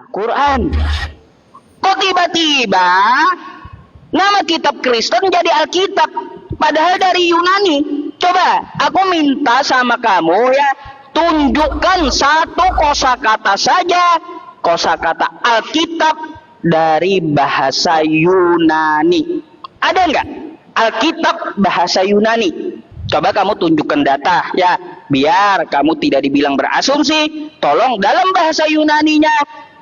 Quran. Kok tiba-tiba nama kitab Kristen jadi Alkitab, padahal dari Yunani? Coba aku minta sama kamu ya, tunjukkan satu kosakata saja, kosakata Alkitab dari bahasa Yunani. Ada nggak Alkitab bahasa Yunani? Coba kamu tunjukkan data ya, biar kamu tidak dibilang berasumsi. Tolong dalam bahasa Yunaninya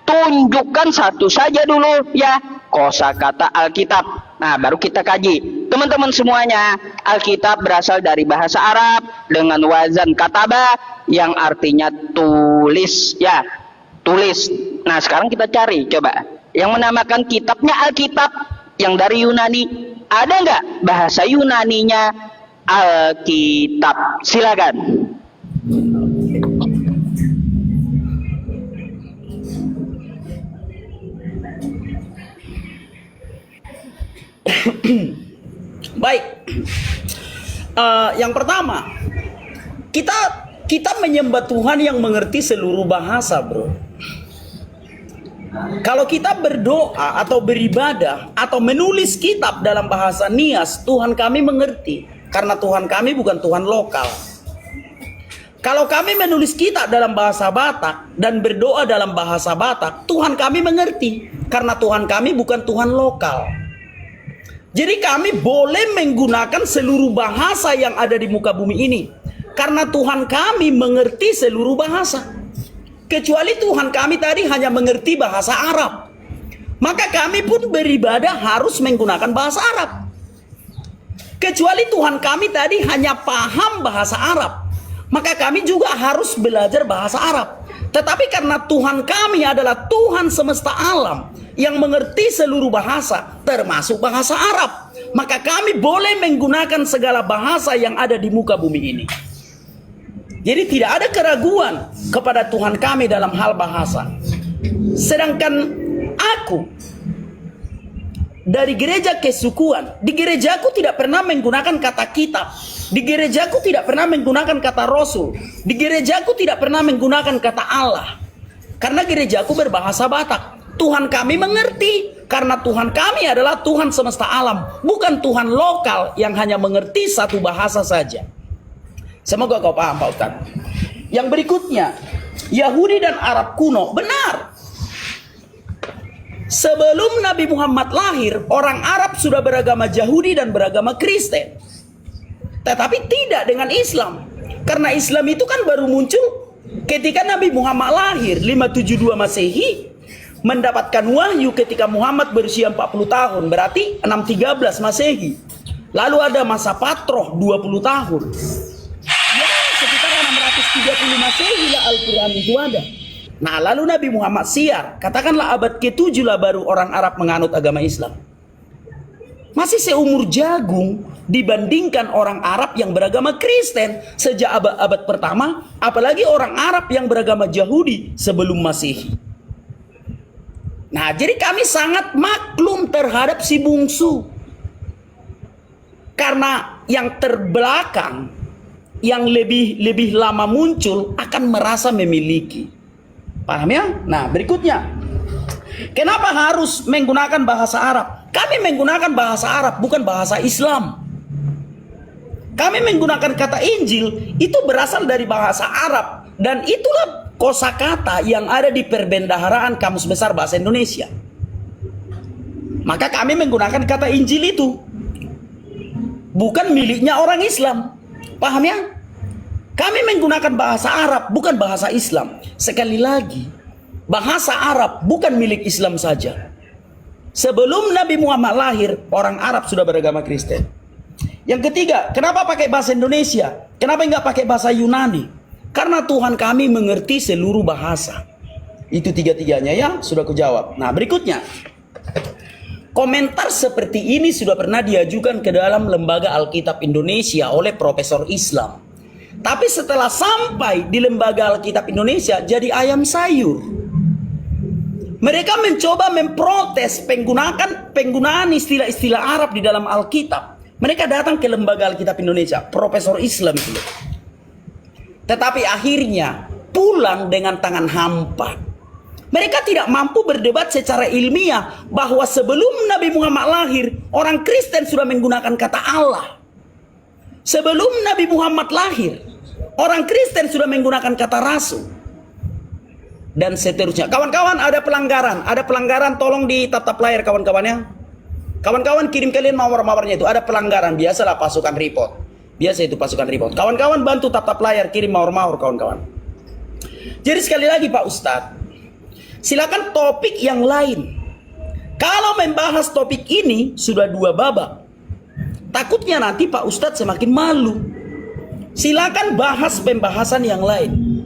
tunjukkan satu saja dulu ya, kosakata Alkitab. Nah, baru kita kaji. Teman-teman semuanya, Alkitab berasal dari bahasa Arab dengan wazan kataba yang artinya tulis ya, tulis. Nah, sekarang kita cari coba yang menamakan kitabnya Alkitab yang dari Yunani. Ada nggak bahasa Yunaninya Alkitab? Silakan. Baik, yang pertama, kita menyembah Tuhan yang mengerti seluruh bahasa, bro. Kalau kita berdoa atau beribadah atau menulis kitab dalam bahasa Nias, Tuhan kami mengerti, karena Tuhan kami bukan Tuhan lokal. Kalau kami menulis kitab dalam bahasa Batak dan berdoa dalam bahasa Batak, Tuhan kami mengerti, karena Tuhan kami bukan Tuhan lokal. Jadi kami boleh menggunakan seluruh bahasa yang ada di muka bumi ini, karena Tuhan kami mengerti seluruh bahasa. Kecuali Tuhan kami tadi hanya mengerti bahasa Arab, maka kami pun beribadah harus menggunakan bahasa Arab. Kecuali Tuhan kami tadi hanya paham bahasa Arab, maka kami juga harus belajar bahasa Arab. Tetapi karena Tuhan kami adalah Tuhan semesta alam yang mengerti seluruh bahasa, termasuk bahasa Arab, maka kami boleh menggunakan segala bahasa yang ada di muka bumi ini. Jadi tidak ada keraguan kepada Tuhan kami dalam hal bahasa. Sedangkan aku dari gereja kesukuan, di gerejaku tidak pernah menggunakan kata kitab, di gerejaku tidak pernah menggunakan kata rasul, di gerejaku tidak pernah menggunakan kata Allah, karena gerejaku berbahasa Batak. Tuhan kami mengerti, karena Tuhan kami adalah Tuhan semesta alam, bukan Tuhan lokal yang hanya mengerti satu bahasa saja. Semoga kau paham, Pak Ustaz. Yang berikutnya, Yahudi dan Arab kuno. Benar, sebelum Nabi Muhammad lahir, orang Arab sudah beragama Yahudi dan beragama Kristen, tetapi tidak dengan Islam, karena Islam itu kan baru muncul ketika Nabi Muhammad lahir 572 Masehi, mendapatkan wahyu ketika Muhammad berusia 40 tahun, berarti 613 Masehi. Lalu ada masa patroh 20 tahun. Ya, sekitar 630 Masehi lah Al-Quran itu ada. Nah, lalu Nabi Muhammad siar, katakanlah abad ke-7 lah baru orang Arab menganut agama Islam. Masih seumur jagung dibandingkan orang Arab yang beragama Kristen sejak abad pertama, apalagi orang Arab yang beragama Yahudi sebelum Masehi. Nah, jadi kami sangat maklum terhadap si bungsu, karena yang terbelakang, yang lebih lama muncul akan merasa memiliki. Paham ya? Nah, berikutnya, kenapa harus menggunakan bahasa Arab? Kami menggunakan bahasa Arab, bukan bahasa Islam. Kami menggunakan kata Injil, itu berasal dari bahasa Arab, dan itulah kosakata yang ada di Perbendaharaan Kamus Besar Bahasa Indonesia. Maka kami menggunakan kata Injil itu, bukan miliknya orang Islam. Paham ya? Kami menggunakan bahasa Arab, bukan bahasa Islam. Sekali lagi, bahasa Arab bukan milik Islam saja. Sebelum Nabi Muhammad lahir, orang Arab sudah beragama Kristen. Yang ketiga, kenapa pakai bahasa Indonesia? Kenapa enggak pakai bahasa Yunani? Karena Tuhan kami mengerti seluruh bahasa. Itu tiga-tiganya ya, sudah kujawab. Nah, berikutnya, komentar seperti ini sudah pernah diajukan ke dalam Lembaga Alkitab Indonesia oleh Profesor Islam. Tapi setelah sampai di Lembaga Alkitab Indonesia, jadi ayam sayur. Mereka mencoba memprotes penggunaan istilah-istilah Arab di dalam Alkitab. Mereka datang ke Lembaga Alkitab Indonesia, Profesor Islam itu. Tetapi akhirnya pulang dengan tangan hampa. Mereka tidak mampu berdebat secara ilmiah bahwa sebelum Nabi Muhammad lahir, orang Kristen sudah menggunakan kata Allah. Sebelum Nabi Muhammad lahir, orang Kristen sudah menggunakan kata rasul. Dan seterusnya. Kawan-kawan, ada pelanggaran, tolong di tap layar kawan-kawannya. Kawan-kawan kirim kalian mawar-mawarnya itu, ada pelanggaran, biasalah pasukan report. Biasa itu pasukan report. Kawan-kawan bantu tap layar, kirim mawar-mawar kawan-kawan. Jadi sekali lagi Pak Ustadz, silakan topik yang lain. Kalau membahas topik ini sudah 2 babak, takutnya nanti Pak Ustadz semakin malu. Silakan bahas pembahasan yang lain.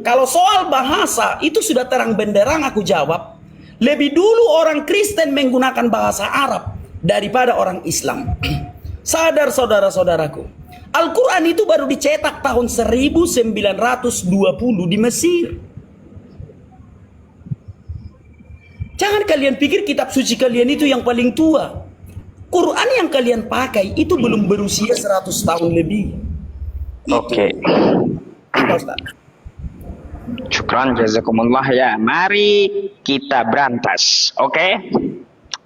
Kalau soal bahasa itu sudah terang benderang aku jawab. Lebih dulu orang Kristen menggunakan bahasa Arab daripada orang Islam. Sadar saudara-saudaraku, Al-Quran itu baru dicetak tahun 1920 di Mesir. Jangan kalian pikir kitab suci kalian itu yang paling tua. Quran yang kalian pakai itu belum berusia 100 tahun lebih. Oke. Syukran jazakumullah ya. Mari kita berantas. Oke.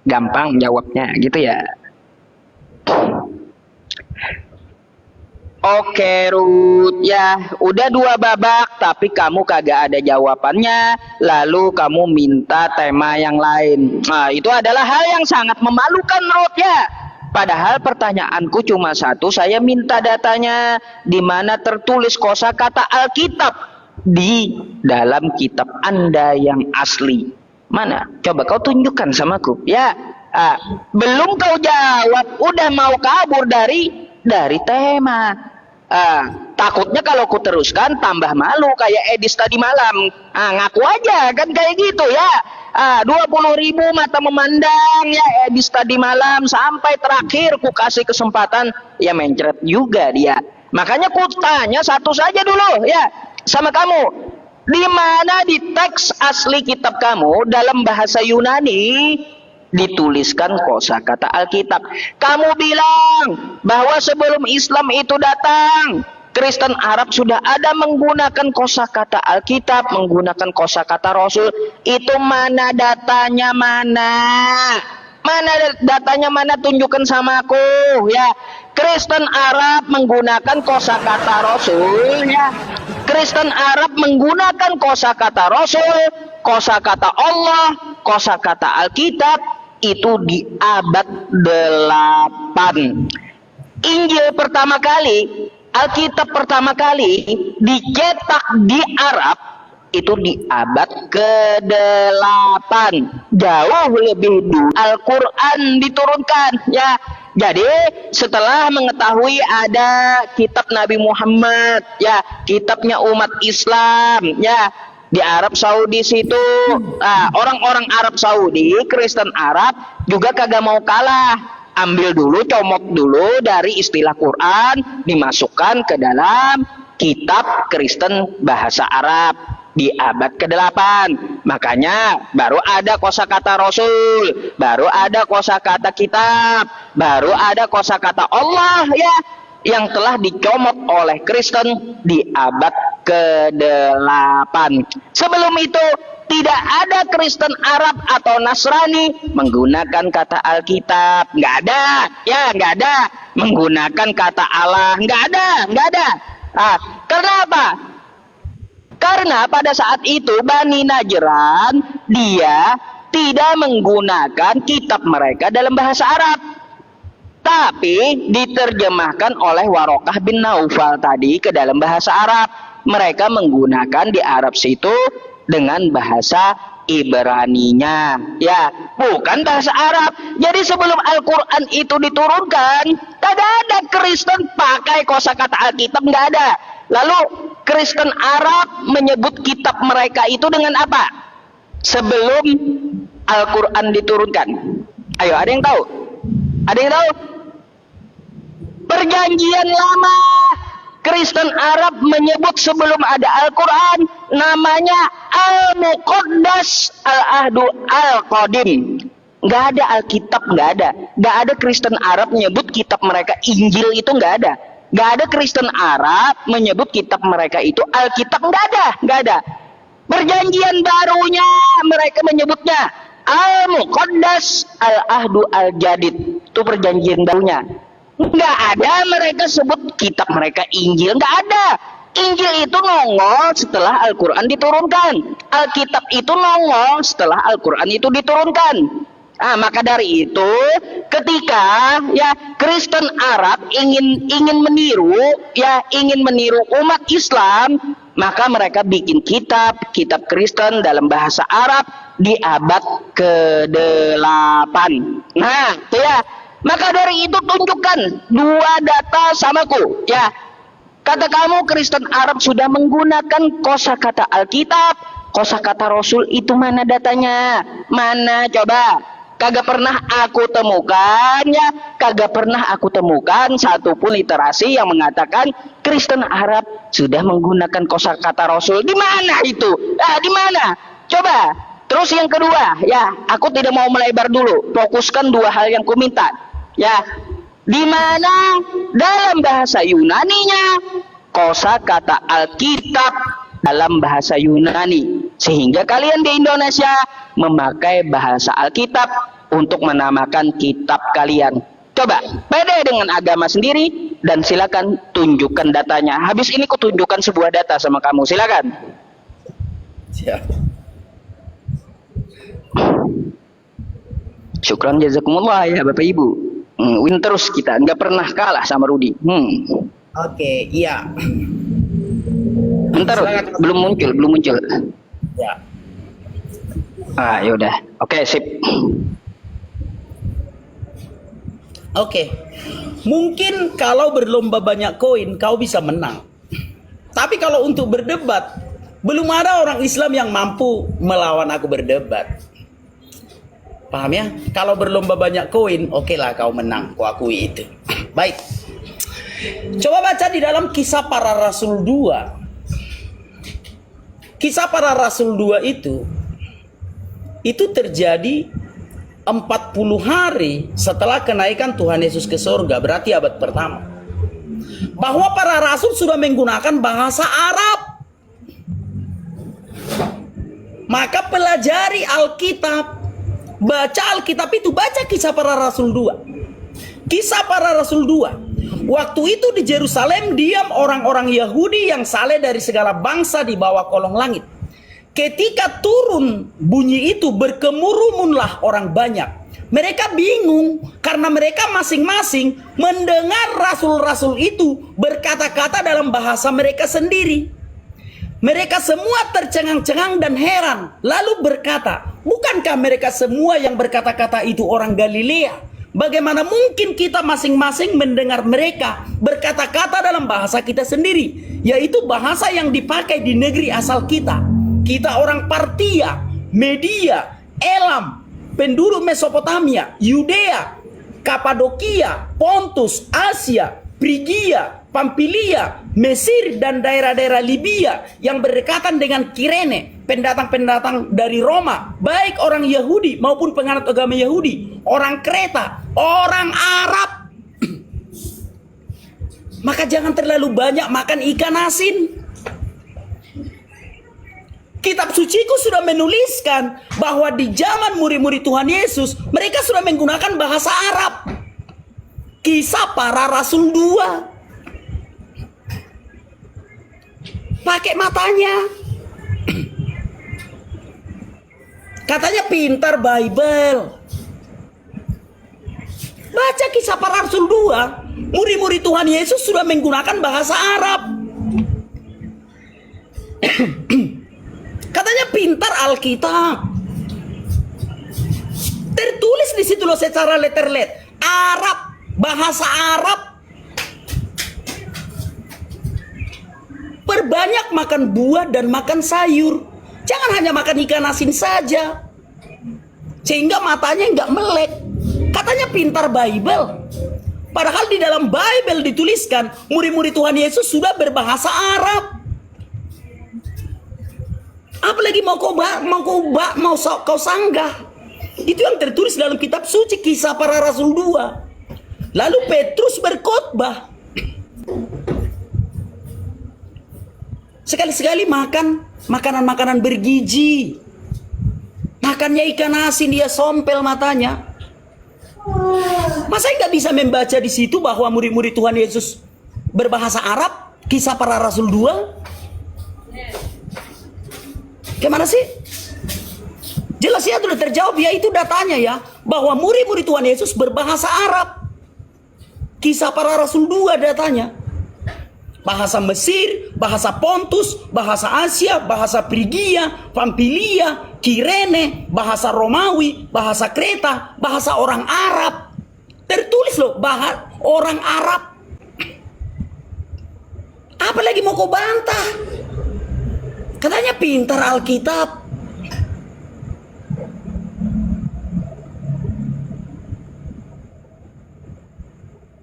Gampang jawabnya gitu ya. Oke Ruth, ya udah 2 babak tapi kamu kagak ada jawabannya, lalu kamu minta tema yang lain. Nah itu adalah hal yang sangat memalukan Ruth ya. Padahal pertanyaanku cuma satu, saya minta datanya di mana tertulis kosakata Alkitab di dalam kitab Anda yang asli. Mana? Coba kau tunjukkan samaku ya. Belum kau jawab udah mau kabur dari tema. Takutnya kalau ku teruskan tambah malu kayak Edis tadi malam. Ngaku aja kan kayak gitu ya. 20.000 mata memandang ya Edis tadi malam, sampai terakhir ku kasih kesempatan ya mencret juga dia. Makanya ku tanya satu saja dulu ya sama kamu. Di mana di teks asli kitab kamu dalam bahasa Yunani dituliskan kosakata Alkitab? Kamu bilang bahwa sebelum Islam itu datang, Kristen Arab sudah ada menggunakan kosakata Alkitab, menggunakan kosakata Rasul. Itu mana datanya, mana? Mana datanya, mana? Tunjukkan sama aku ya. Kristen Arab menggunakan kosakata Rasul ya. Kristen Arab menggunakan kosakata Rasul, kosakata Allah, kosakata Alkitab itu di abad 8. Injil pertama kali, Alkitab pertama kali dicetak di Arab itu di abad ke-8. Jauh lebih dulu Al-Quran diturunkan ya. Jadi setelah mengetahui ada kitab Nabi Muhammad ya, kitabnya umat Islam ya, di Arab Saudi situ, orang-orang Arab Saudi, Kristen Arab juga kagak mau kalah, ambil dulu, comot dulu dari istilah Quran, dimasukkan ke dalam kitab Kristen bahasa Arab di abad ke-8. Makanya baru ada kosakata Rasul, baru ada kosakata kitab, baru ada kosakata Allah ya, yang telah dicomot oleh Kristen di abad ke-8. Sebelum itu tidak ada Kristen Arab atau Nasrani menggunakan kata Alkitab, nggak ada ya, nggak ada. Menggunakan kata Allah, nggak ada. Karena apa? Karena pada saat itu Bani Najran dia tidak menggunakan kitab mereka dalam bahasa Arab, tapi diterjemahkan oleh Warokah bin Naufal tadi ke dalam bahasa Arab. Mereka menggunakan di Arab situ dengan bahasa Ibraninya ya, bukan bahasa Arab. Jadi sebelum Al-Quran itu diturunkan, tidak ada Kristen pakai kosakata Alkitab, nggak ada. Lalu Kristen Arab menyebut kitab mereka itu dengan apa sebelum Al-Quran diturunkan? Ayo, ada yang tahu? Ada yang tahu? Perjanjian Lama. Kristen Arab menyebut sebelum ada Al-Quran namanya Al-Muqaddas, Al-Ahdu Al-Qadim. Nggak ada Alkitab, nggak ada. Nggak ada Kristen Arab menyebut kitab mereka Injil, itu nggak ada. Nggak ada Kristen Arab menyebut kitab mereka itu Alkitab, nggak ada. Perjanjian barunya mereka menyebutnya Al-Muqaddas, Al-Ahdu Al-Jadid. Itu perjanjian barunya. Nggak ada mereka sebut kitab mereka Injil, nggak ada. Injil itu nongol setelah Al-Quran diturunkan. Alkitab itu nongol setelah Al-Quran itu diturunkan. Maka dari itu, ketika ya Kristen Arab ingin meniru umat Islam, maka mereka bikin kitab Kristen dalam bahasa Arab di abad ke-8. Nah, itu ya. Maka dari itu tunjukkan dua data samaku, ya. Kata kamu Kristen Arab sudah menggunakan kosakata Alkitab, kosakata Rasul, itu mana datanya? Mana coba? Kagak pernah aku temukan, ya. Kagak pernah aku temukan satupun literasi yang mengatakan Kristen Arab sudah menggunakan kosakata Rasul. Di mana itu? Di mana? Coba. Terus yang kedua, ya, aku tidak mau melebar dulu. Fokuskan dua hal yang kuminta. Ya, di mana dalam bahasa Yunaninya kosakata Alkitab dalam bahasa Yunani, sehingga kalian di Indonesia memakai bahasa Alkitab untuk menamakan kitab kalian. Coba beda dengan agama sendiri, dan silakan tunjukkan datanya. Habis ini kutunjukkan sebuah data sama kamu, silakan. Siap. Syukran jazakumullah ya Bapak Ibu. Win terus kita, nggak pernah kalah sama Rudi. Oke, iya. Bentar, belum muncul. Ya. Yaudah. Oke, sip. Oke. Mungkin kalau berlomba banyak koin kau bisa menang. Tapi kalau untuk berdebat, belum ada orang Islam yang mampu melawan aku berdebat. Paham ya? Kalau berlomba banyak koin, oke lah kau menang, kau akui itu. Baik. Coba baca di dalam Kisah Para Rasul 2. Kisah Para Rasul 2 itu terjadi 40 hari setelah kenaikan Tuhan Yesus ke surga, berarti abad pertama. Bahwa para rasul sudah menggunakan bahasa Arab. Maka pelajari Alkitab. Baca Alkitab itu, baca Kisah Para Rasul 2. Kisah Para Rasul 2. Waktu itu di Yerusalem diam orang-orang Yahudi yang saleh dari segala bangsa di bawah kolong langit. Ketika turun bunyi itu, berkemurumunlah orang banyak. Mereka bingung karena mereka masing-masing mendengar rasul-rasul itu berkata-kata dalam bahasa mereka sendiri. Mereka semua tercengang-cengang dan heran, lalu berkata, bukankah mereka semua yang berkata-kata itu orang Galilea? Bagaimana mungkin kita masing-masing mendengar mereka berkata-kata dalam bahasa kita sendiri, yaitu bahasa yang dipakai di negeri asal kita. Kita orang Partia, Media, Elam, penduduk Mesopotamia, Yudea, Kapadokia, Pontus, Asia, Frigia, Pamfilia, Mesir, dan daerah-daerah Libya yang berdekatan dengan Kirene, pendatang-pendatang dari Roma, baik orang Yahudi maupun penganut agama Yahudi, orang Kreta, orang Arab. Maka jangan terlalu banyak makan ikan asin. Kitab suciku sudah menuliskan bahwa di zaman murid-murid Tuhan Yesus, mereka sudah menggunakan bahasa Arab. Kisah Para Rasul 2. Pakai matanya. Katanya pintar Bible. Baca Kisah Para Rasul 2. Murid-murid Tuhan Yesus sudah menggunakan bahasa Arab. Katanya pintar Alkitab. Tertulis di situ loh secara letter-let. Arab, bahasa Arab. Perbanyak makan buah dan makan sayur. Jangan hanya makan ikan asin saja, sehingga matanya nggak melek. Katanya pintar Bible. Padahal di dalam Bible dituliskan murid-murid Tuhan Yesus sudah berbahasa Arab. Apalagi mau kau sanggah. Itu yang tertulis dalam kitab suci Kisah Para Rasul 2. Lalu Petrus berkhotbah. Sekali-sekali makan makanan-makanan bergizi. Makannya ikan asin, dia sompel matanya. Masa nggak bisa membaca di situ bahwa murid-murid Tuhan Yesus berbahasa Arab? Kisah Para Rasul 2. Gimana sih? Jelas ya, sudah terjawab ya, itu datanya ya, bahwa murid-murid Tuhan Yesus berbahasa Arab. Kisah Para Rasul 2 datanya. Bahasa Mesir, bahasa Pontus, bahasa Asia, bahasa Frigia, Pamfilia, Kirene, bahasa Romawi, bahasa Kreta, bahasa orang Arab. Tertulis loh, bahasa orang Arab. Apalagi mau kau bantah? Katanya pintar Alkitab.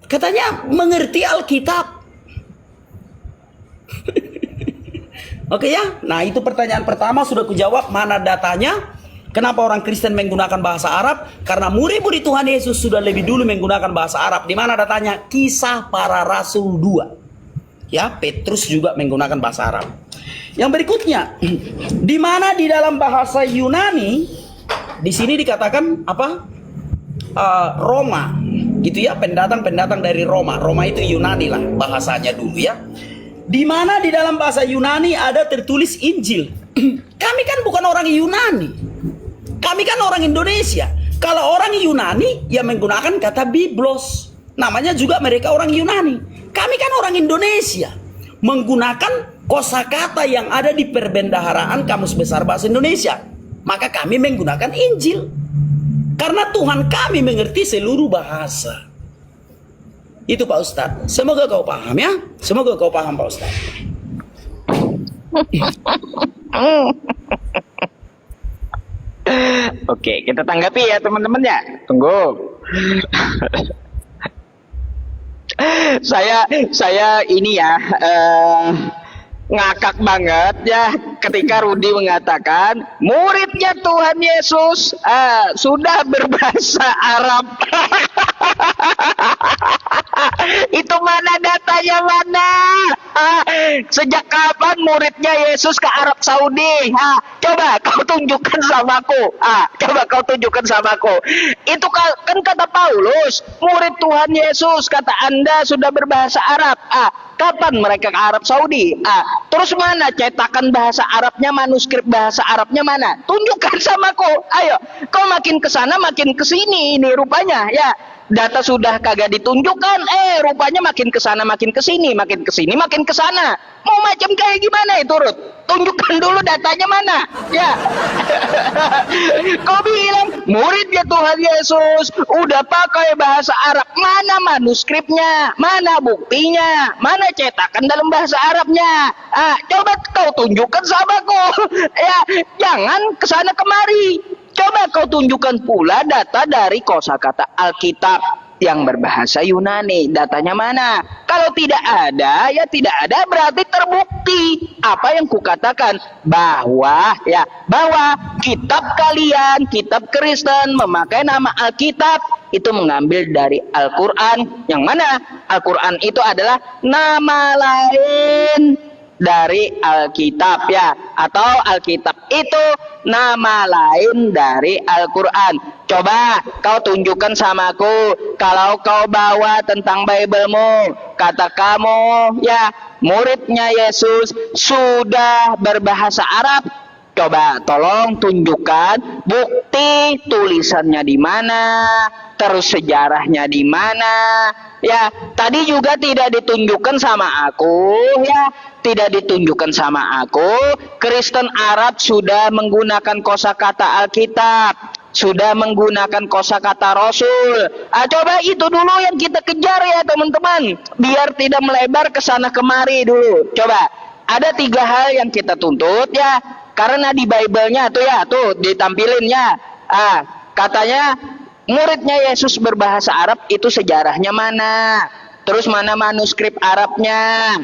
Katanya mengerti Alkitab. Oke ya, nah itu pertanyaan pertama sudah kujawab. Mana datanya? Kenapa orang Kristen menggunakan bahasa Arab? Karena murid-murid Tuhan Yesus sudah lebih dulu menggunakan bahasa Arab. Di mana datanya? Kisah Para Rasul 2. Ya, Petrus juga menggunakan bahasa Arab. Yang berikutnya, di mana di dalam bahasa Yunani, di sini dikatakan apa? Roma, gitu ya, pendatang-pendatang dari Roma. Roma itu Yunani lah bahasanya dulu ya. Di mana di dalam bahasa Yunani ada tertulis Injil. Kami kan bukan orang Yunani. Kami kan orang Indonesia. Kalau orang Yunani ya menggunakan kata Biblos. Namanya juga mereka orang Yunani. Kami kan orang Indonesia. Menggunakan kosakata yang ada di Perbendaharaan Kamus Besar Bahasa Indonesia. Maka kami menggunakan Injil. Karena Tuhan kami mengerti seluruh bahasa. Itu Pak Ustadz. Semoga kau paham ya. Semoga kau paham Pak Ustadz. Oke, kita tanggapi ya teman-teman ya. Tunggu. saya ini ya ngakak banget ya ketika Rudi mengatakan muridnya Tuhan Yesus sudah berbahasa Arab. Itu mana datanya, mana? Sejak kapan muridnya Yesus ke Arab Saudi? Coba kau tunjukkan samaku. Coba kau tunjukkan samaku. Itu kan kata Paulus, murid Tuhan Yesus, kata Anda sudah berbahasa Arab. Kapan mereka ke Arab Saudi? Terus mana cetakan bahasa Arabnya, manuskrip bahasa Arabnya mana? Tunjukkan samaku. Ayo, kau makin ke sana makin ke sini ini rupanya ya. Data sudah kagak ditunjukkan, rupanya makin ke sana makin ke sini, makin ke sini makin ke sana. Mau macam kayak gimana itu, Rut? Tunjukkan dulu datanya mana, ya. Kau bilang muridnya Tuhan Yesus udah pakai bahasa Arab. Mana manuskripnya? Mana buktinya? Mana cetakan dalam bahasa Arabnya? Coba kau tunjukkan samaku. Ya, jangan kesana kemari. Coba kau tunjukkan pula data dari kosakata Alkitab yang berbahasa Yunani. Datanya mana? Kalau tidak ada, ya tidak ada, berarti terbukti apa yang kukatakan, bahwa kitab kalian, kitab Kristen memakai nama Alkitab itu mengambil dari Al-Qur'an, yang mana Al-Qur'an itu adalah nama lain dari Alkitab ya, atau Alkitab itu nama lain dari Al-Quran. Coba kau tunjukkan samaku. Kalau kau bawa tentang Biblemu, kata kamu ya muridnya Yesus sudah berbahasa Arab. Coba tolong tunjukkan bukti tulisannya di mana, terus sejarahnya di mana. Ya, tadi juga tidak ditunjukkan sama aku ya. Tidak ditunjukkan sama aku. Kristen Arab sudah menggunakan kosakata Alkitab, sudah menggunakan kosakata Rasul. Coba itu dulu yang kita kejar ya teman-teman, biar tidak melebar ke sana kemari dulu. Coba ada 3 hal yang kita tuntut ya, karena di Bible-nya tuh ya, tuh ditampilin ya. Katanya muridnya Yesus berbahasa Arab, itu sejarahnya mana? Terus mana manuskrip Arabnya?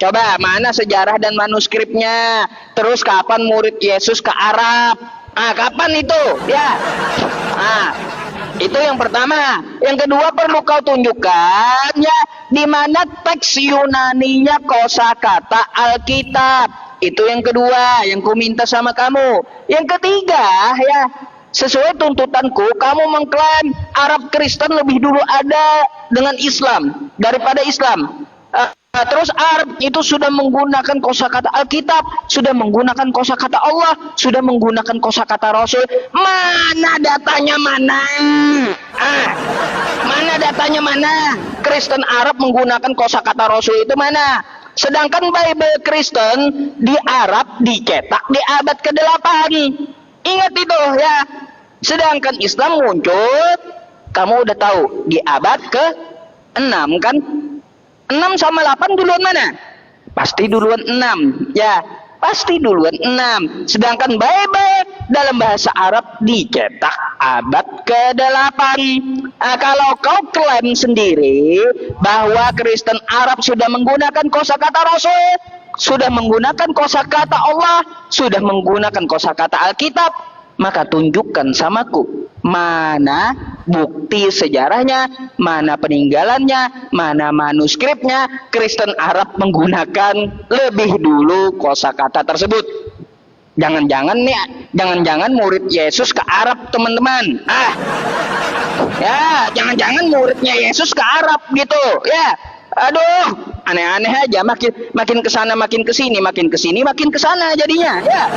Coba mana sejarah dan manuskripnya? Terus kapan murid Yesus ke Arab? Kapan itu? Ya. Itu yang pertama. Yang kedua perlu kau tunjukkan ya di mana teks Yunaninya kosakata Alkitab. Itu yang kedua yang ku minta sama kamu. Yang ketiga ya, sesuai tuntutanku, kamu mengklaim Arab Kristen lebih dulu ada dengan Islam daripada Islam. Terus Arab itu sudah menggunakan kosakata Alkitab, sudah menggunakan kosakata Allah, sudah menggunakan kosakata Rasul. Mana datanya mana? Mana datanya mana? Kristen Arab menggunakan kosakata Rasul itu mana? Sedangkan Bible Kristen di Arab dicetak di abad ke-8. Ingat itu ya. Sedangkan Islam muncul, kamu udah tahu, di abad ke-6 kan? 6 sama 8 duluan mana? Pasti duluan 6. Ya, pasti duluan 6. Sedangkan Bible dalam bahasa Arab dicetak abad ke-8. Nah, kalau kau klaim sendiri bahwa Kristen Arab sudah menggunakan kosakata Rasul, sudah menggunakan kosakata Allah, sudah menggunakan kosakata Alkitab, maka tunjukkan samaku mana bukti sejarahnya, mana peninggalannya, mana manuskripnya Kristen Arab menggunakan lebih dulu kosakata tersebut. Jangan-jangan nih, jangan-jangan murid Yesus ke Arab, teman-teman. Ya, jangan-jangan muridnya Yesus ke Arab gitu. Ya, aduh, aneh-aneh aja. Makin kesana, makin kesini, makin kesini, makin kesana jadinya. Ya.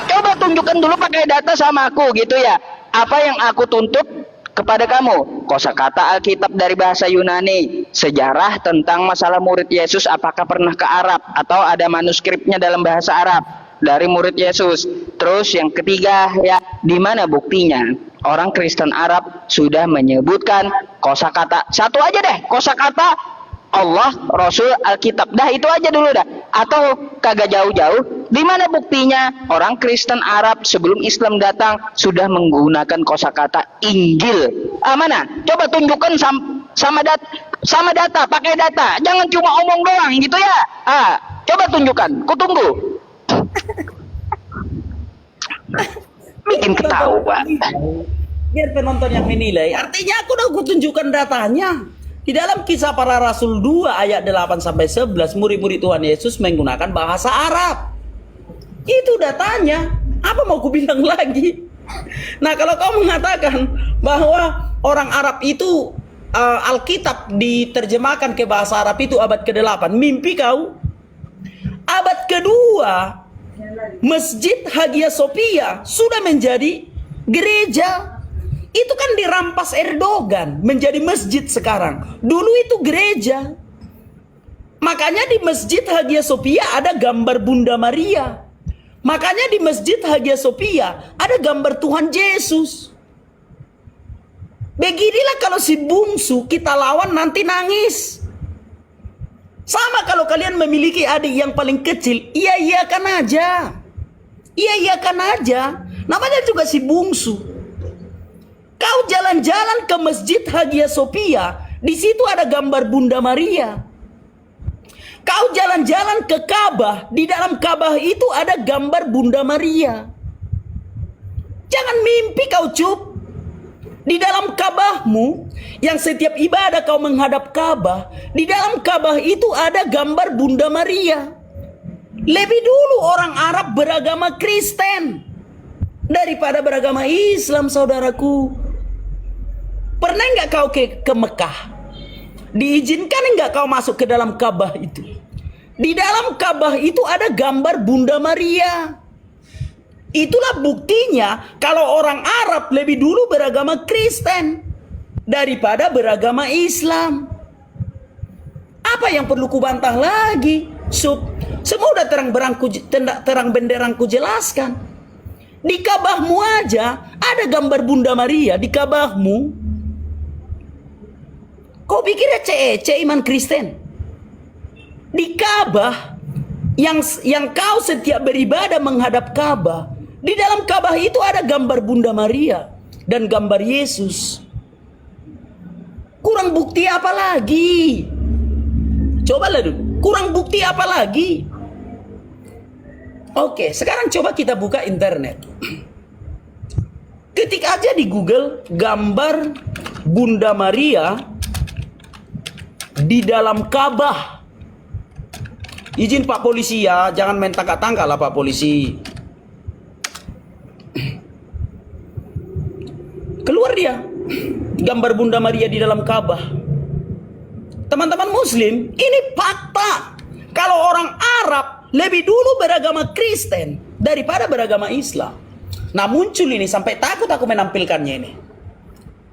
Coba tunjukkan dulu pakai data sama aku gitu ya. Apa yang aku tuntut kepada kamu? Kosakata Alkitab dari bahasa Yunani, sejarah tentang masalah murid Yesus apakah pernah ke Arab atau ada manuskripnya dalam bahasa Arab dari murid Yesus. Terus yang ketiga ya, di mana buktinya? Orang Kristen Arab sudah menyebutkan kosakata satu aja deh, kosakata Allah, Rasul, Alkitab. Dah itu aja dulu dah. Atau kagak jauh-jauh. Di mana buktinya? Orang Kristen Arab sebelum Islam datang sudah menggunakan kosakata Injil. Mana? Coba tunjukkan sama data, pakai data. Jangan cuma omong doang gitu ya. Coba tunjukkan. Kutunggu. Bikin ketawa. Biar penonton yang menilai. Artinya aku udah tunjukkan datanya. Di dalam Kisah Para Rasul 2 ayat 8 sampai 11, murid-murid Tuhan Yesus menggunakan bahasa Arab. Itu datanya. Apa mau ku bilang lagi? Nah, kalau kau mengatakan bahwa orang Arab itu Alkitab diterjemahkan ke bahasa Arab itu abad ke-8, mimpi kau. Abad kedua, Masjid Hagia Sophia sudah menjadi gereja. Itu kan dirampas Erdogan menjadi masjid sekarang. Dulu itu gereja. Makanya di Masjid Hagia Sophia ada gambar Bunda Maria. Makanya di Masjid Hagia Sophia ada gambar Tuhan Yesus. Beginilah kalau si bungsu kita lawan nanti nangis. Sama kalau kalian memiliki adik yang paling kecil, iya-iyakan aja. Iya-iyakan aja. Namanya juga si bungsu. Kau jalan-jalan ke Masjid Hagia Sophia, di situ ada gambar Bunda Maria. Kau jalan-jalan ke Ka'bah, di dalam Ka'bah itu ada gambar Bunda Maria. Jangan mimpi kau cup. Di dalam Ka'bahmu, yang setiap ibadah kau menghadap Ka'bah, di dalam Ka'bah itu ada gambar Bunda Maria. Lebih dulu orang Arab beragama Kristen daripada beragama Islam, saudaraku. Pernah nggak kau ke Mekah? Diizinkan nggak kau masuk ke dalam Ka'bah itu? Di dalam Ka'bah itu ada gambar Bunda Maria. Itulah buktinya kalau orang Arab lebih dulu beragama Kristen daripada beragama Islam. Apa yang perlu kubantah lagi? Semua udah terang benderang ku jelaskan. Di Ka'bahmu aja ada gambar Bunda Maria di Ka'bahmu. Kau pikir ece iman Kristen? Di Ka'bah yang kau setiap beribadah menghadap Ka'bah, di dalam Ka'bah itu ada gambar Bunda Maria dan gambar Yesus. Kurang bukti apa lagi? Cobalah dulu. Kurang bukti apa lagi? Oke, sekarang coba kita buka internet. Ketik aja di Google gambar Bunda Maria di dalam Ka'bah. Izin Pak Polisi ya, jangan main tangkap-tangkap lah Pak Polisi. Keluar dia, gambar Bunda Maria di dalam Ka'bah. Teman-teman Muslim, ini fakta. Kalau orang Arab lebih dulu beragama Kristen daripada beragama Islam. Nah muncul ini, sampai takut aku menampilkannya ini.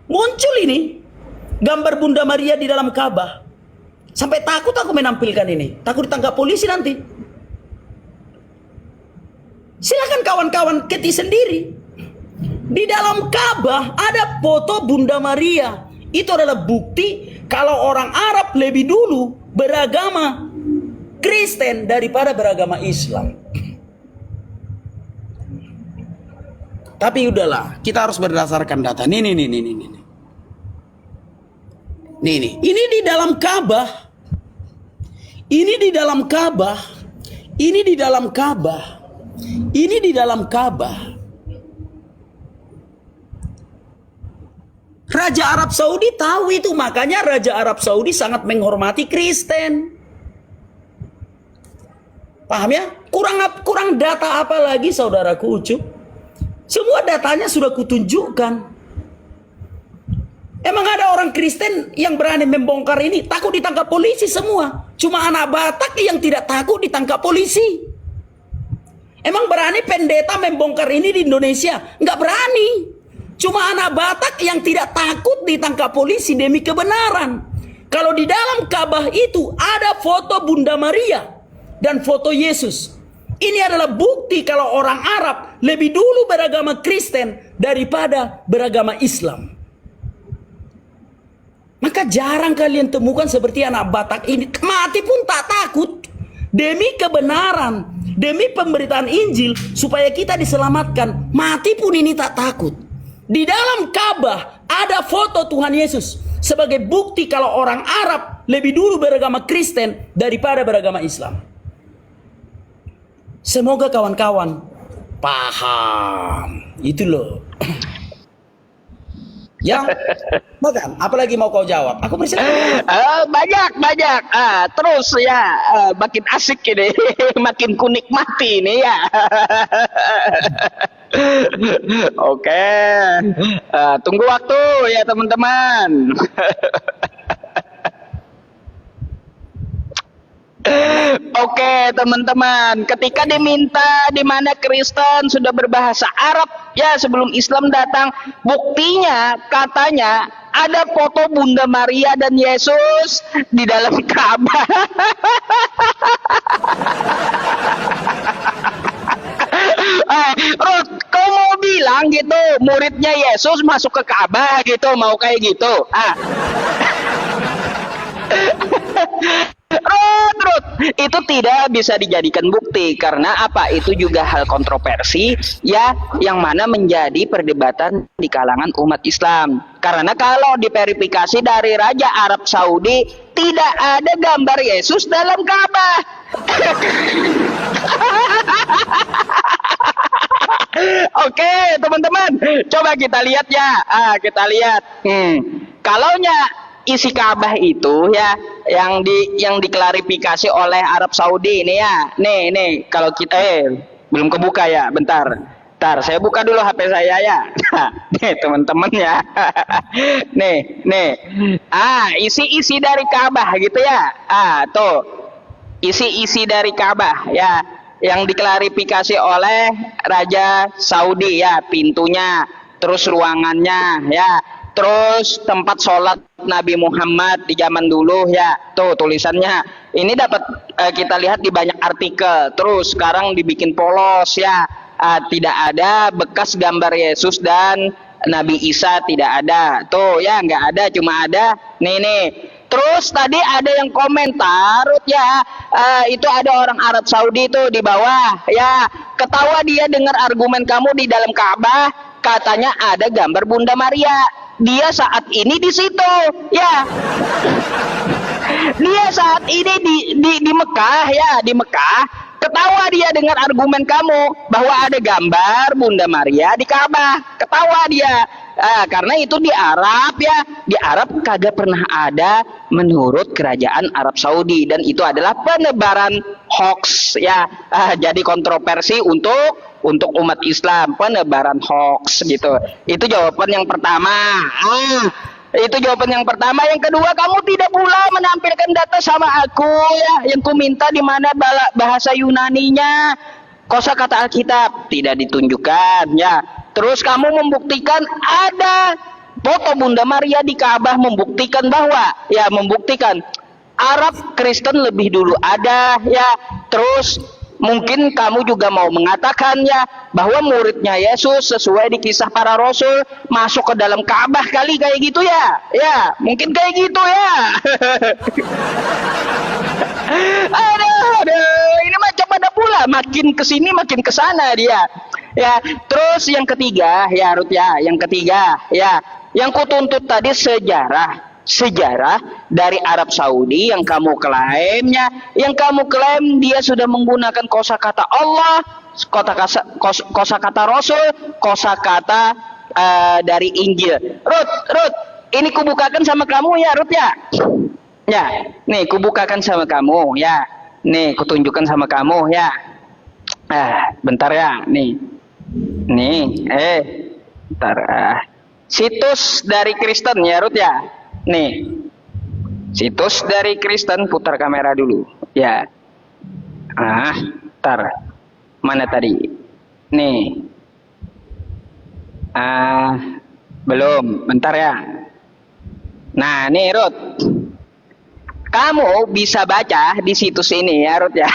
Muncul ini, gambar Bunda Maria di dalam Ka'bah. Sampai takut aku menampilkan ini. Takut ditangkap polisi nanti. Silakan kawan-kawan ketik sendiri. Di dalam Ka'bah ada foto Bunda Maria. Itu adalah bukti kalau orang Arab lebih dulu beragama Kristen daripada beragama Islam. Tapi udahlah, kita harus berdasarkan data. Nih. Ini di dalam Ka'bah. Ini di dalam Ka'bah. Ini di dalam Ka'bah. Ini di dalam Ka'bah. Raja Arab Saudi tahu itu, makanya Raja Arab Saudi sangat menghormati Kristen. Paham ya? Kurang data apa lagi saudaraku Ucup? Semua datanya sudah kutunjukkan. Emang ada orang Kristen yang berani membongkar ini? Takut ditangkap polisi semua. Cuma anak Batak yang tidak takut ditangkap polisi. Emang berani pendeta membongkar ini di Indonesia? Nggak berani. Cuma anak Batak yang tidak takut ditangkap polisi demi kebenaran. Kalau di dalam Ka'bah itu ada foto Bunda Maria dan foto Yesus. Ini adalah bukti kalau orang Arab lebih dulu beragama Kristen daripada beragama Islam. Maka jarang kalian temukan seperti anak Batak ini. Mati pun tak takut. Demi kebenaran. Demi pemberitaan Injil. Supaya kita diselamatkan. Mati pun ini tak takut. Di dalam Ka'bah ada foto Tuhan Yesus. Sebagai bukti kalau orang Arab lebih dulu beragama Kristen daripada beragama Islam. Semoga kawan-kawan paham. Itu loh. Ya, makan. Apalagi mau kau jawab? Aku bersilakan. Banyak. Terus ya, makin asik ini, makin kunikmati ini ya. Oke, tunggu waktu ya teman-teman. Oke teman-teman, ketika diminta di mana Kristen sudah berbahasa Arab ya sebelum Islam datang, buktinya katanya ada foto Bunda Maria dan Yesus di dalam Ka'bah. Ruth, kau mau bilang gitu muridnya Yesus masuk ke Ka'bah gitu, mau kayak gitu? Ruth, itu tidak bisa dijadikan bukti karena apa? Itu juga hal kontroversi ya, yang mana menjadi perdebatan di kalangan umat Islam. Karena kalau diverifikasi dari Raja Arab Saudi, tidak ada gambar Yesus dalam Ka'bah. Oke, teman-teman, coba kita lihat ya. Kita lihat. Kalaunya isi Ka'bah itu ya yang diklarifikasi oleh Arab Saudi ini ya. Nih kalau kita belum kebuka ya, bentar, saya buka dulu HP saya ya. Nih teman-teman ya. nih isi dari Ka'bah gitu ya. Tuh isi dari Ka'bah ya, yang diklarifikasi oleh Raja Saudi ya, pintunya, terus ruangannya ya, terus tempat sholat Nabi Muhammad di zaman dulu ya, tuh tulisannya. Ini dapat kita lihat di banyak artikel. Terus sekarang dibikin polos ya, tidak ada bekas gambar Yesus dan Nabi Isa, tidak ada. Tuh ya, nggak ada, cuma ada nih. Terus tadi ada yang komentar ya, itu ada orang Arab Saudi tuh di bawah ya, ketawa dia dengar argumen kamu di dalam Ka'bah, katanya ada gambar Bunda Maria. Dia saat ini di situ ya. Dia saat ini di Mekah ya, di Mekah. Ketawa dia dengar argumen kamu bahwa ada gambar Bunda Maria di Ka'bah. Ketawa dia. Karena itu di Arab ya, di Arab kagak pernah ada menurut kerajaan Arab Saudi, dan itu adalah penebaran hoax ya. Jadi kontroversi untuk umat Islam, penebaran hoax gitu. Itu jawaban yang pertama. Itu jawaban yang pertama. Yang kedua, kamu tidak pula menampilkan data sama aku ya, yang ku minta di mana bahasa Yunaninya, kosakata Alkitab tidak ditunjukkan ya. Terus kamu membuktikan ada foto Bunda Maria di Ka'bah, membuktikan bahwa ya, membuktikan Arab Kristen lebih dulu ada ya. Terus mungkin kamu juga mau mengatakan ya bahwa muridnya Yesus sesuai di kisah para rasul masuk ke dalam Ka'bah kali, kayak gitu ya. Ya, mungkin kayak gitu ya. Aduh, ini macam mana pula, makin kesini makin kesana dia. Ya, terus yang ketiga ya Ruth ya, yang ketiga ya, yang kutuntut tadi sejarah dari Arab Saudi yang kamu klaimnya, yang kamu klaim dia sudah menggunakan kosakata Allah, kosakata Rasul, kosakata dari Injil. Ruth, ini kubukakan sama kamu ya Ruth ya. Ya, nih kubukakan sama kamu ya. Nih kutunjukkan sama kamu ya. Bentar ya, nih. Bentar. Situs dari Kristen ya Ruth ya. Nih, situs dari Kristen, putar kamera dulu ya. Bentar, mana tadi? Nih, belum, bentar ya. Nah, nih Ruth, kamu bisa baca di situs ini ya Ruth ya.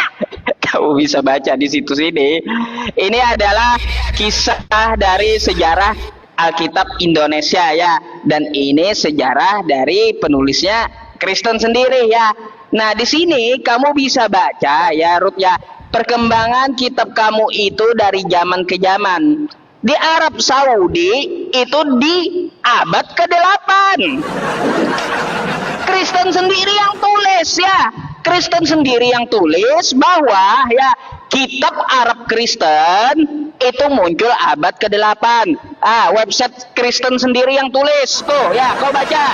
Kamu bisa baca di situs ini. Ini adalah kisah dari sejarah Alkitab Indonesia ya, dan ini sejarah dari penulisnya Kristen sendiri ya. Nah, di sini kamu bisa baca ya Ruth ya, perkembangan kitab kamu itu dari zaman ke zaman. Di Arab Saudi itu di abad ke-8. Kristen sendiri yang tulis ya. Kristen sendiri yang tulis bahwa ya kitab Arab Kristen itu muncul abad ke-8. Website Kristen sendiri yang tulis tuh ya, kau baca.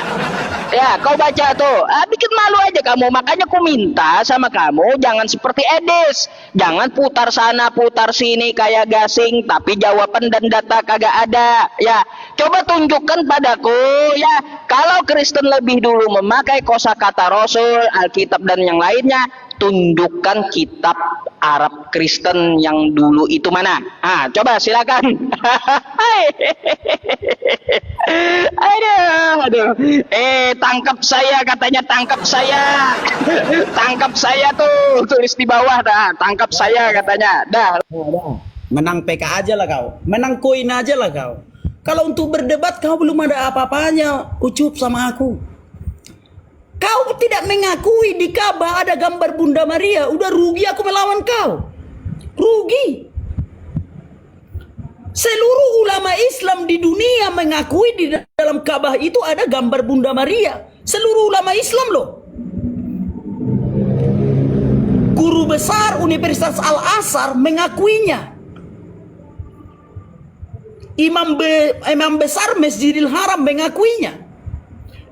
Ya, kau baca tuh. Bikin malu aja kamu. Makanya ku minta sama kamu jangan seperti Edis. Jangan putar sana putar sini kayak gasing, tapi jawaban dan data kagak ada. Ya, coba tunjukkan padaku ya, kalau Kristen lebih dulu memakai kosakata Rasul, Alkitab dan yang lainnya, tunjukkan kitab Arab Kristen yang dulu itu mana? Coba silakan. Aduh. Tangkap saya katanya, tangkap saya. Tangkap saya tuh, tulis di bawah dah. Tangkap saya katanya. Dah. Menang PK aja lah kau, menang koin aja lah kau. Kalau untuk berdebat kau belum ada apa-apanya, ucup sama aku. Kau tidak mengakui di Ka'bah ada gambar Bunda Maria. Udah rugi aku melawan kau. Rugi. Seluruh ulama Islam di dunia mengakui di dalam Ka'bah itu ada gambar Bunda Maria. Seluruh ulama Islam loh. Guru besar Universitas Al-Azhar mengakuinya. Imam besar Masjidil Haram mengakuinya.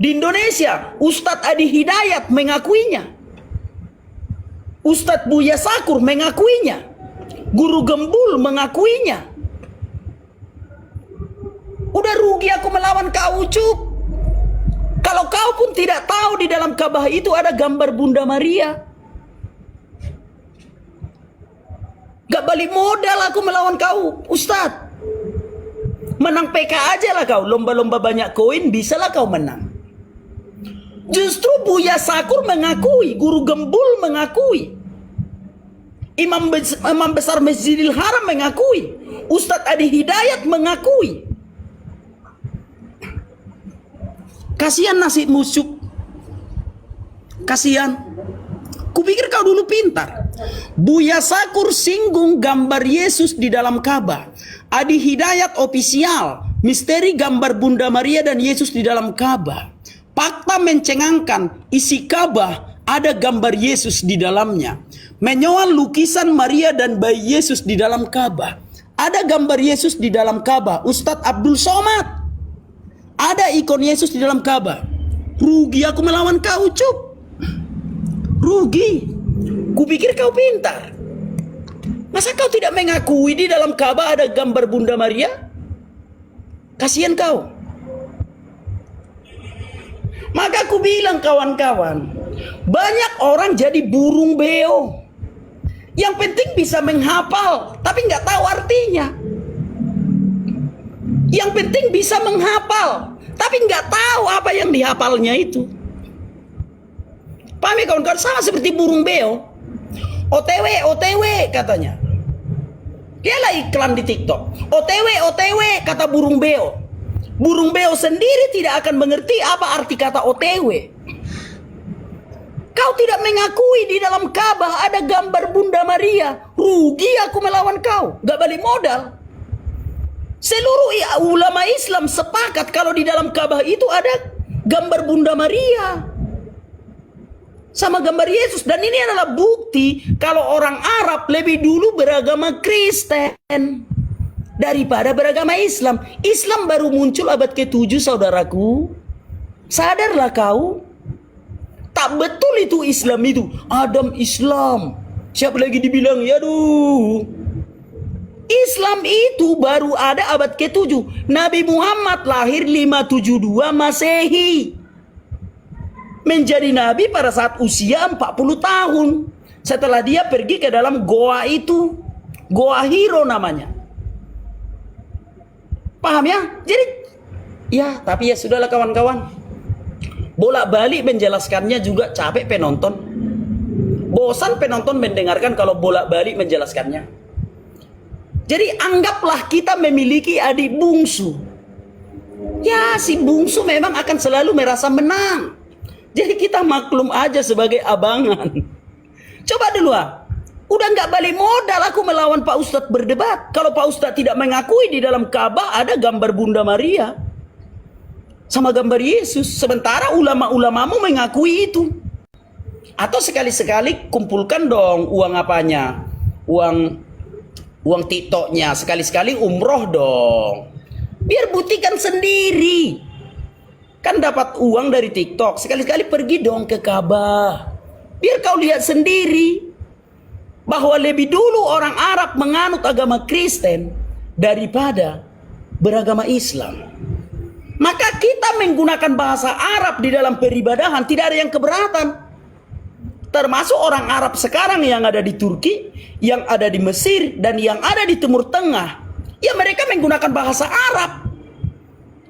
Di Indonesia, Ustadz Adi Hidayat mengakuinya. Ustadz Buya Sakur mengakuinya. Guru Gembul mengakuinya. Udah rugi aku melawan kau, Ucup. Kalau kau pun tidak tahu di dalam Ka'bah itu ada gambar Bunda Maria. Gak balik modal aku melawan kau, Ustadz. Menang PK aja lah kau. Lomba-lomba banyak koin, bisalah kau menang. Justru Buya Sakur mengakui, Guru Gembul mengakui, Imam besar Masjidil Haram mengakui, Ustadz Adi Hidayat mengakui. Kasihan nasib musuh. Kasihan. Kupikir kau dulu pintar. Buya Sakur singgung gambar Yesus di dalam Ka'bah. Adi Hidayat ofisial, misteri gambar Bunda Maria dan Yesus di dalam Ka'bah. Fakta mencengangkan, isi Ka'bah ada gambar Yesus di dalamnya. Menyoal lukisan Maria dan bayi Yesus di dalam Ka'bah. Ada gambar Yesus di dalam Ka'bah. Ustadz Abdul Somad Ada ikon Yesus di dalam Ka'bah. Rugi aku melawan kau, Cup. Rugi. Kupikir kau pintar. Masa kau tidak mengakui di dalam Ka'bah ada gambar Bunda Maria? Kasihan kau. Maka aku bilang kawan-kawan, banyak orang jadi burung beo. Yang penting bisa menghafal, tapi nggak tahu artinya. Yang penting bisa menghafal, tapi nggak tahu apa yang dihafalnya itu. Paham ya kawan-kawan? Sama seperti burung beo. OTW, OTW katanya. Dia lah iklan di TikTok. OTW, OTW kata burung beo. Burung beo sendiri tidak akan mengerti apa arti kata OTW. Kau tidak mengakui di dalam Ka'bah ada gambar Bunda Maria. Rugi aku melawan kau. Gak balik modal. Seluruh ulama Islam sepakat kalau di dalam Ka'bah itu ada gambar Bunda Maria sama gambar Yesus. Dan ini adalah bukti kalau orang Arab lebih dulu beragama Kristen daripada beragama Islam. Islam baru muncul abad ke-7, saudaraku. Sadarlah kau. Tak betul itu Islam itu. Adam Islam. Siapa lagi dibilang, yaduh. Islam itu baru ada abad ke-7. Nabi Muhammad lahir 572 Masehi. Menjadi nabi pada saat usia 40 tahun. Setelah dia pergi ke dalam goa itu. Goa Hiro namanya. Paham ya? Jadi, ya tapi ya sudahlah kawan-kawan. Bolak-balik menjelaskannya juga capek penonton. Bosan penonton mendengarkan kalau bolak-balik menjelaskannya. Jadi anggaplah kita memiliki adik bungsu. Ya si bungsu memang akan selalu merasa menang. Jadi kita maklum aja sebagai abangan. Coba dulu udah nggak balik modal aku melawan Pak Ustadz berdebat. Kalau Pak Ustadz tidak mengakui di dalam Ka'bah ada gambar Bunda Maria sama gambar Yesus. Sementara ulama-ulamamu mengakui itu. Atau sekali-sekali kumpulkan dong uang apanya. Uang TikToknya, sekali-sekali umroh dong. Biar buktikan sendiri. Kan dapat uang dari TikTok, sekali-sekali pergi dong ke Ka'bah. Biar kau lihat sendiri bahwa lebih dulu orang Arab menganut agama Kristen daripada beragama Islam. Maka kita menggunakan bahasa Arab di dalam peribadahan tidak ada yang keberatan. Termasuk orang Arab sekarang yang ada di Turki, yang ada di Mesir, dan yang ada di Timur Tengah. Ya mereka menggunakan bahasa Arab.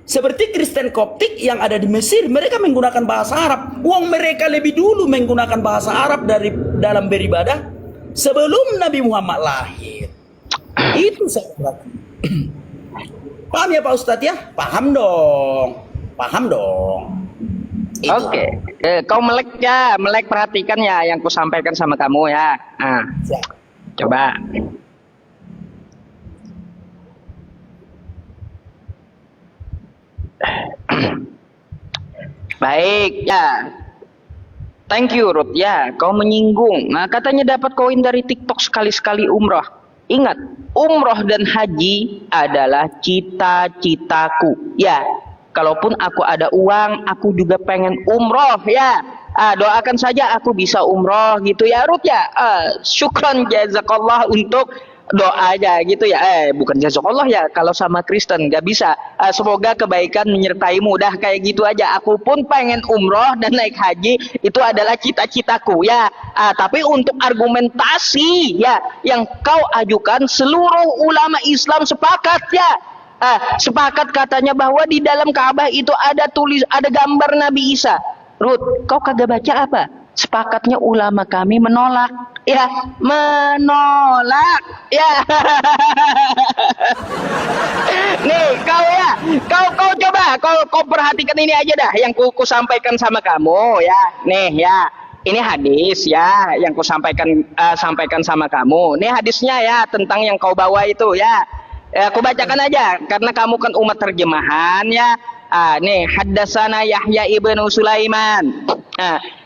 Seperti Kristen Koptik yang ada di Mesir, mereka menggunakan bahasa Arab. Uang mereka lebih dulu menggunakan bahasa Arab dari dalam beribadah sebelum Nabi Muhammad lahir. Itu saya. Paham ya Pak Ustadz ya? Paham dong. Paham dong. Oke, kau melek ya, melek perhatikan ya yang kusampaikan sama kamu ya. Nah, coba. Baik ya. Thank you Ruth ya, kau menyinggung. Nah, katanya dapat koin dari TikTok sekali-sekali umroh. Ingat, umroh dan haji adalah cita-citaku. Ya. Kalaupun aku ada uang, aku juga pengen umroh ya. Doakan saja aku bisa umroh gitu ya Ruth ya. Syukran jazakallah untuk doanya gitu ya. Bukan jazakallah ya. Kalau sama Kristen nggak bisa. Semoga kebaikan menyertaimu. Dah kayak gitu aja. Aku pun pengen umroh dan naik haji. Itu adalah cita-citaku ya. Tapi untuk argumentasi ya yang kau ajukan, seluruh ulama Islam sepakat ya. Sepakat katanya bahwa di dalam Ka'bah itu ada gambar Nabi Isa. Ruth, kau kagak baca apa? Sepakatnya ulama kami menolak. Ya, menolak. Ya. Nih, kau ya. Kau coba, kau perhatikan ini aja dah yang ku sampaikan sama kamu ya. Nih ya. Ini hadis ya yang ku sampaikan sama kamu. Nih hadisnya ya tentang yang kau bawa itu ya. Aku bacakan aja karena kamu kan umat terjemahan ya. Nih haddatsana Yahya ibnu Sulaiman.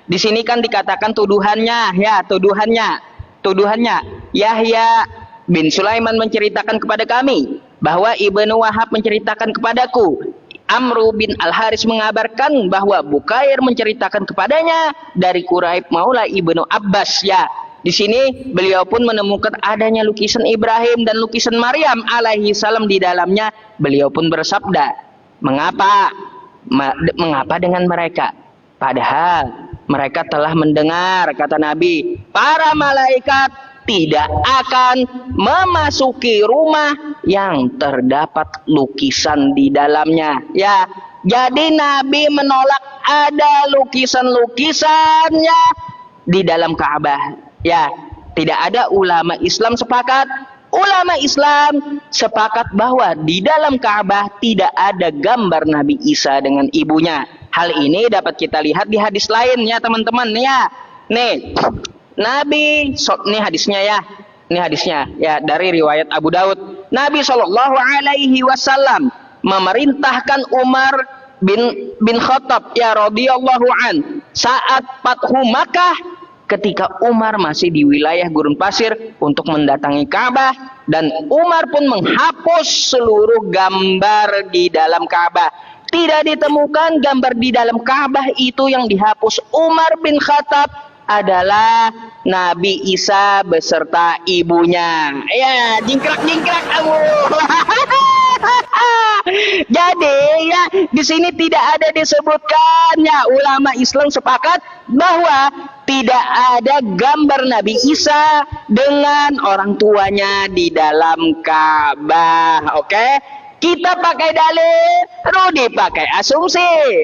Di sini kan dikatakan tuduhannya ya, tuduhannya Yahya bin Sulaiman menceritakan kepada kami bahwa Ibnu Wahab menceritakan kepadaku Amru bin Al-Haris mengabarkan bahwa Bukair menceritakan kepadanya dari Quraib Maula Ibnu Abbas. Ya, di sini beliau pun menemukan adanya lukisan Ibrahim dan lukisan Maryam alaihi salam di dalamnya. Beliau pun bersabda, mengapa dengan mereka? Padahal mereka telah mendengar, kata Nabi, para malaikat tidak akan memasuki rumah yang terdapat lukisan di dalamnya. Ya, jadi Nabi menolak ada lukisan-lukisannya di dalam Ka'bah. Ya, tidak ada ulama Islam sepakat. Ulama Islam sepakat bahwa di dalam Ka'bah tidak ada gambar Nabi Isa dengan ibunya. Hal ini dapat kita lihat di hadis lain ya teman-teman ya. Nih, ini hadisnya ya. Ini hadisnya ya dari riwayat Abu Daud. Nabi Shallallahu alaihi wasallam memerintahkan Umar bin Khattab ya radhiyallahu an saat Fathu Makkah, ketika Umar masih di wilayah gurun pasir untuk mendatangi Ka'bah, dan Umar pun menghapus seluruh gambar di dalam Ka'bah. Tidak ditemukan gambar di dalam Ka'bah itu yang dihapus Umar bin Khattab adalah Nabi Isa beserta ibunya. Ya, jingkrak-jingkrak kamu. Jadi ya di sini tidak ada disebutkannya. Ulama Islam sepakat bahwa tidak ada gambar Nabi Isa dengan orang tuanya di dalam Ka'bah. Oke? Kita pakai dalil, Rudi pakai asumsi.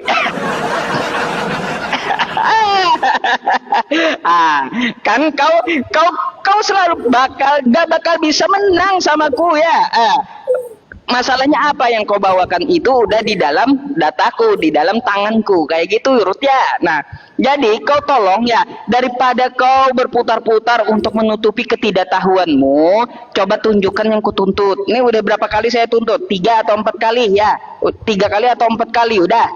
Kan kau selalu gak bakal bisa menang samaku ya. Masalahnya apa yang kau bawakan itu udah di dalam dataku, di dalam tanganku, kayak gitu Rut ya. Nah, jadi kau tolong ya, daripada kau berputar-putar untuk menutupi ketidaktahuanmu, coba tunjukkan yang kutuntut. Ini udah berapa kali saya tuntut? 3 atau 4 kali ya? 3 kali atau 4 kali udah.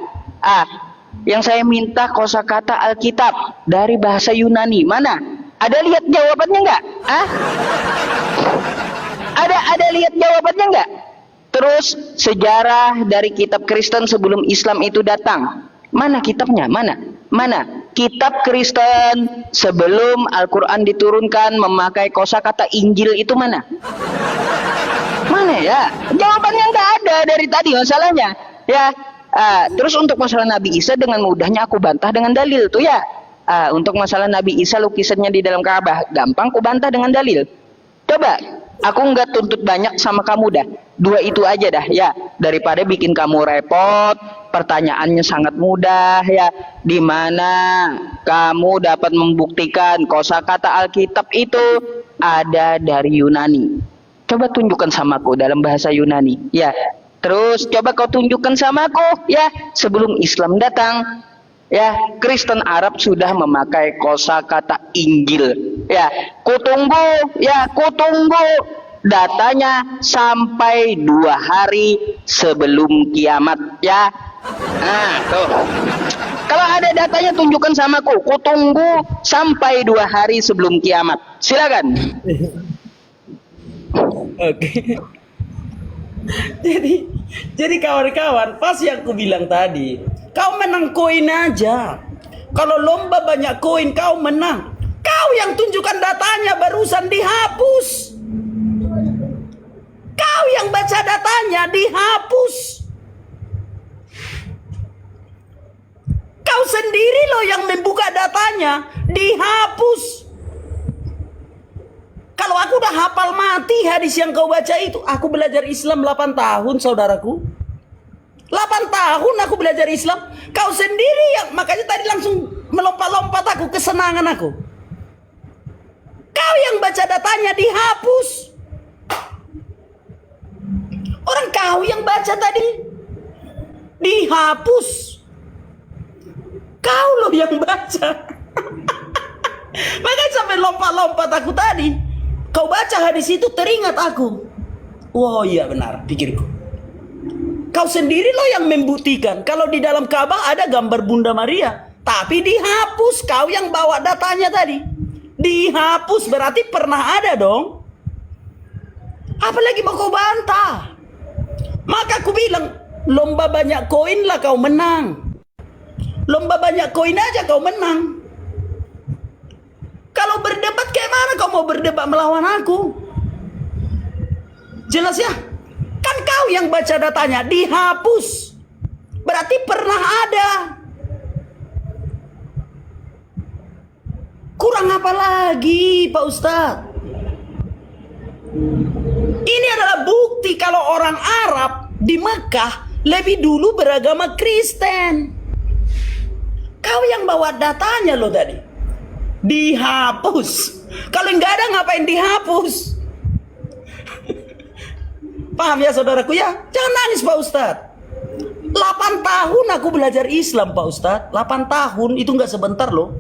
Yang saya minta kosakata Alkitab dari bahasa Yunani. Mana? Ada lihat jawabannya nggak? Ada lihat jawabannya nggak? Terus sejarah dari kitab Kristen sebelum Islam itu datang. Mana kitabnya? Mana? Kitab Kristen sebelum Al-Quran diturunkan memakai kosakata Injil itu mana? Mana ya? Jawabannya nggak ada dari tadi masalahnya. Ya. Terus untuk masalah Nabi Isa dengan mudahnya aku bantah dengan dalil tuh ya. Untuk masalah Nabi Isa lukisannya di dalam Ka'bah gampang aku bantah dengan dalil. Coba, aku nggak tuntut banyak sama kamu dah. 2 itu aja dah ya. Daripada bikin kamu repot, pertanyaannya sangat mudah ya. Di mana kamu dapat membuktikan kosakata Alkitab itu ada dari Yunani. Coba tunjukkan sama aku dalam bahasa Yunani ya. Terus coba kau tunjukkan sama aku ya, sebelum Islam datang ya, Kristen Arab sudah memakai kosakata Injil ya. Kutunggu datanya sampai 2 hari sebelum kiamat ya. Nah tuh, kalau ada datanya tunjukkan sama aku. Kutunggu sampai 2 hari sebelum kiamat. Silakan. Oke. Jadi kawan-kawan, pas yang aku bilang tadi, kau menang koin aja. Kalau lomba banyak koin, kau menang. Kau yang tunjukkan datanya barusan dihapus. Kau yang baca datanya dihapus. Kau sendiri loh yang membuka datanya dihapus. Kalau aku udah hafal mati hadis yang kau baca itu. Aku belajar Islam 8 tahun saudaraku. 8 tahun aku belajar Islam. Kau sendiri yang makanya tadi langsung melompat-lompat aku, kesenangan aku. Kau yang baca datanya dihapus. Orang kau yang baca tadi dihapus. Kau loh yang baca. Makanya sampai lompat-lompat aku tadi. Kau baca hadis itu teringat aku. Oh iya benar, pikirku. Kau sendiri loh yang membuktikan kalau di dalam Ka'bah ada gambar Bunda Maria, tapi dihapus. Kau yang bawa datanya tadi dihapus, berarti pernah ada dong. Apalagi mau kau bantah? Maka aku bilang Lomba banyak koin lah kau menang. Lomba banyak koin aja kau menang. Kalau berdebat kayak mana kau mau berdebat melawan aku? Jelas ya? Kan kau yang baca datanya dihapus. Berarti pernah ada. Kurang apa lagi Pak Ustadz? Ini adalah bukti kalau orang Arab di Mekah lebih dulu beragama Kristen. Kau yang bawa datanya loh tadi. Dihapus. Kalau nggak ada ngapain dihapus? Paham ya saudaraku ya? Jangan nangis Pak Ustadz. 8 tahun aku belajar Islam Pak Ustadz. 8 tahun itu nggak sebentar loh.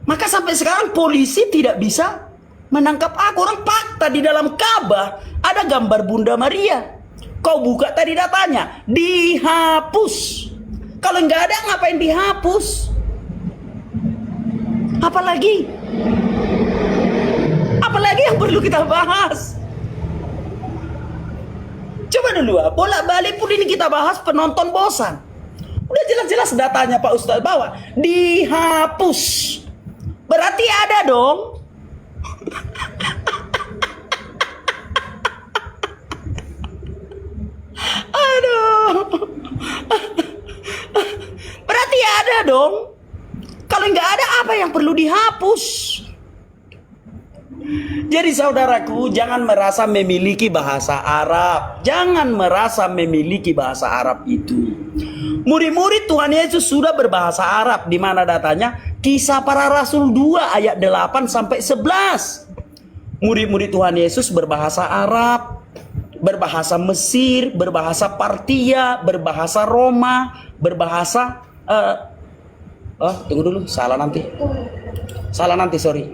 Maka sampai sekarang polisi tidak bisa menangkap aku. Orang fakta di dalam Ka'bah ada gambar Bunda Maria. Kau buka tadi datanya, dihapus. Kalau nggak ada ngapain dihapus? Apalagi? Apalagi yang perlu kita bahas? Coba dulu, bolak-balik pun ini kita bahas, penonton bosan. Udah jelas-jelas datanya Pak Ustadz bawa, dihapus. Berarti ada dong. Aduh. Berarti ada dong. Kalau nggak ada apa yang perlu dihapus? Jadi saudaraku, jangan merasa memiliki bahasa Arab. Jangan merasa memiliki bahasa Arab itu. Murid-murid Tuhan Yesus sudah berbahasa Arab. Di mana datanya? Kisah Para Rasul 2 ayat 8 sampai 11. Murid-murid Tuhan Yesus berbahasa Arab, berbahasa Mesir, berbahasa Partia, berbahasa Roma, berbahasa tunggu dulu, salah nanti, sorry.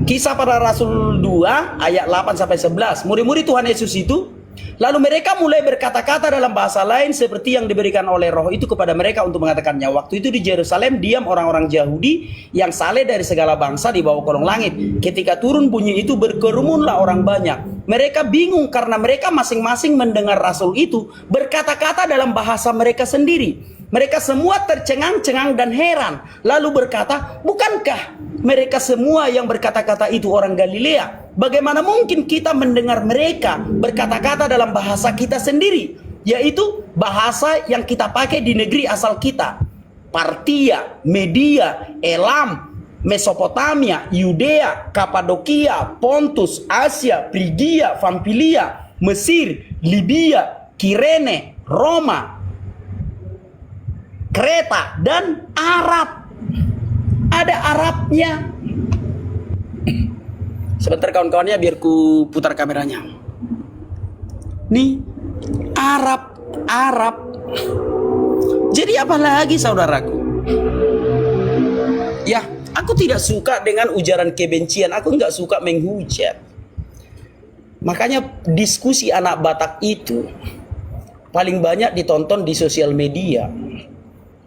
Kisah Para Rasul 2 ayat 8 sampai 11. Murid-murid Tuhan Yesus itu lalu mereka mulai berkata-kata dalam bahasa lain seperti yang diberikan oleh Roh itu kepada mereka untuk mengatakannya. Waktu itu di Yerusalem diam orang-orang Yahudi yang saleh dari segala bangsa di bawah kolong langit. Ketika turun bunyi itu berkerumunlah orang banyak. Mereka bingung karena mereka masing-masing mendengar Rasul itu berkata-kata dalam bahasa mereka sendiri. Mereka semua tercengang-cengang dan heran. Lalu berkata, bukankah mereka semua yang berkata-kata itu orang Galilea? Bagaimana mungkin kita mendengar mereka berkata-kata dalam bahasa kita sendiri? Yaitu bahasa yang kita pakai di negeri asal kita. Partia, Media, Elam, Mesopotamia, Yudea, Kapadokia, Pontus, Asia, Frigia, Pamfilia, Mesir, Libya, Kirene, Roma, Kreta, dan Arab. Ada Arabnya. Sebentar kawan-kawannya biar ku putar kameranya. Nih, Arab. Jadi apa lagi saudaraku? Ya, aku tidak suka dengan ujaran kebencian. Aku nggak suka menghujat. Makanya diskusi anak Batak itu paling banyak ditonton di sosial media.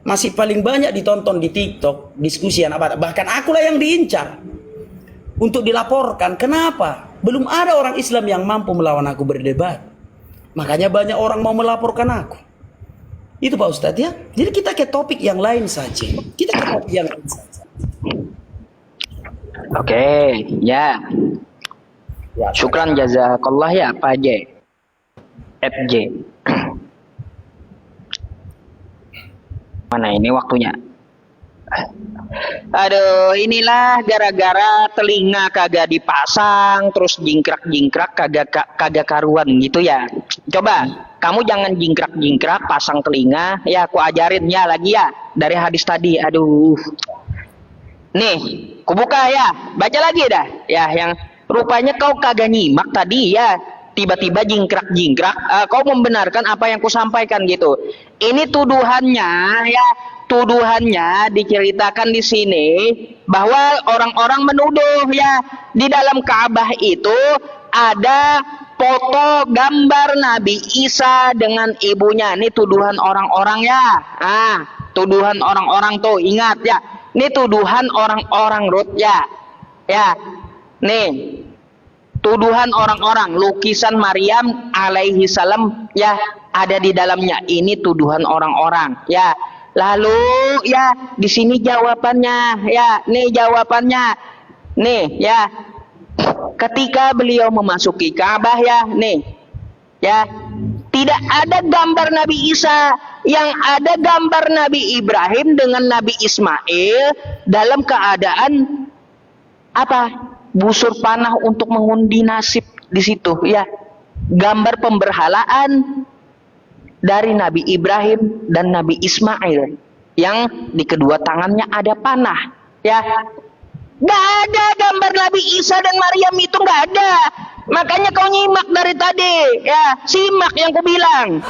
Masih paling banyak ditonton di TikTok diskusi anak Batak. Bahkan akulah yang diincar untuk dilaporkan. Kenapa? Belum ada orang Islam yang mampu melawan aku berdebat. Makanya banyak orang mau melaporkan aku. Itu Pak Ustadz ya. Jadi kita ke topik yang lain saja. Oke, ya. Syukran jazakallah ya Pak J. FJ. Mana ini waktunya? Aduh, inilah gara-gara telinga kagak dipasang, terus jingkrak-jingkrak kagak karuan gitu ya. Coba, kamu jangan jingkrak-jingkrak, pasang telinga. Ya, aku ajarin ya lagi ya dari hadis tadi. Aduh. Nih, kubuka ya. Baca lagi dah. Ya, yang rupanya kau kagak nyimak tadi ya. Tiba-tiba jingkrak-jingkrak, kau membenarkan apa yang kusampaikan gitu. Ini tuduhannya ya, tuduhannya diceritakan di sini bahwa orang-orang menuduh ya di dalam Ka'bah itu ada foto gambar Nabi Isa dengan ibunya. Ini tuduhan orang-orang ya. Tuduhan orang-orang tuh ingat ya. Ini tuduhan orang-orang Rut ya. Ya. Nih. tuduhan orang-orang, lukisan Maryam alaihi salam ya ada di dalamnya. Ini tuduhan orang-orang ya. Lalu ya di sini jawabannya ya. Nih jawabannya. Nih ya. Ketika beliau memasuki Ka'bah ya, nih ya, tidak ada gambar Nabi Isa, yang ada gambar Nabi Ibrahim dengan Nabi Ismail dalam keadaan apa? Busur panah untuk mengundi nasib di situ ya. Gambar pemberhalaan dari Nabi Ibrahim dan Nabi Ismail yang di kedua tangannya ada panah ya. Gak ada gambar Nabi Isa dan Maryam itu, gak ada. Makanya kau nyimak dari tadi ya, simak yang ku bilang.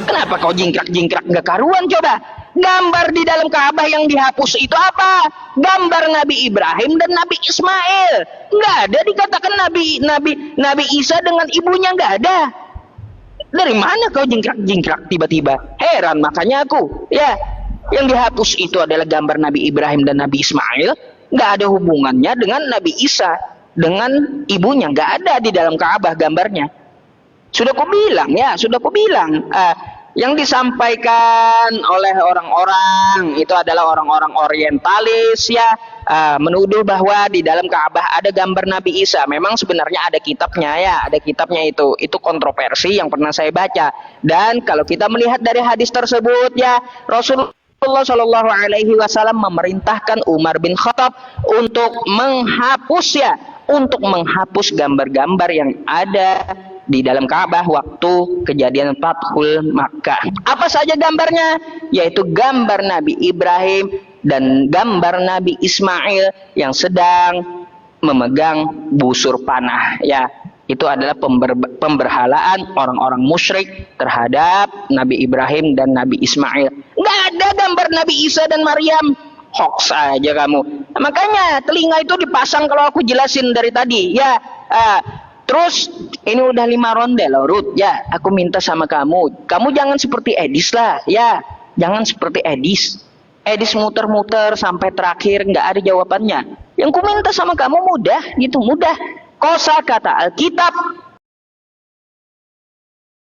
Kenapa kau jingkrak-jingkrak gak karuan coba? Gambar di dalam Ka'bah yang dihapus itu apa? Gambar Nabi Ibrahim dan Nabi Ismail. Gak ada dikatakan Nabi Isa dengan ibunya, gak ada. Dari mana kau jingkrak-jingkrak tiba-tiba? Heran makanya aku ya. Yang dihapus itu adalah gambar Nabi Ibrahim dan Nabi Ismail. Nggak ada hubungannya dengan Nabi Isa, dengan ibunya. Nggak ada di dalam Ka'bah gambarnya. Sudah ku bilang ya, sudah ku bilang. Yang disampaikan oleh orang-orang itu adalah orang-orang orientalis ya, menuduh bahwa di dalam Ka'bah ada gambar Nabi Isa. Memang sebenarnya ada kitabnya ya, ada kitabnya itu. Itu kontroversi yang pernah saya baca. Dan kalau kita melihat dari hadis tersebut ya, Rasulullah Shallallahu Alaihi Wasallam memerintahkan Umar bin Khattab untuk menghapus gambar-gambar yang ada di dalam Ka'bah waktu kejadian Fathul Makkah. Apa saja gambarnya? Yaitu gambar Nabi Ibrahim dan gambar Nabi Ismail yang sedang memegang busur panah ya. Itu adalah pemberhalaan orang-orang musyrik terhadap Nabi Ibrahim dan Nabi Ismail. Nggak ada gambar Nabi Isa dan Maryam. Hoax aja kamu. Makanya telinga itu dipasang kalau aku jelasin dari tadi. Ya, terus ini udah 5 ronde loh Ruth. Ya, aku minta sama kamu. Kamu jangan seperti Edis lah. Ya, jangan seperti Edis. Edis muter-muter sampai terakhir nggak ada jawabannya. Yang ku minta sama kamu mudah gitu, mudah. Kosakata Alkitab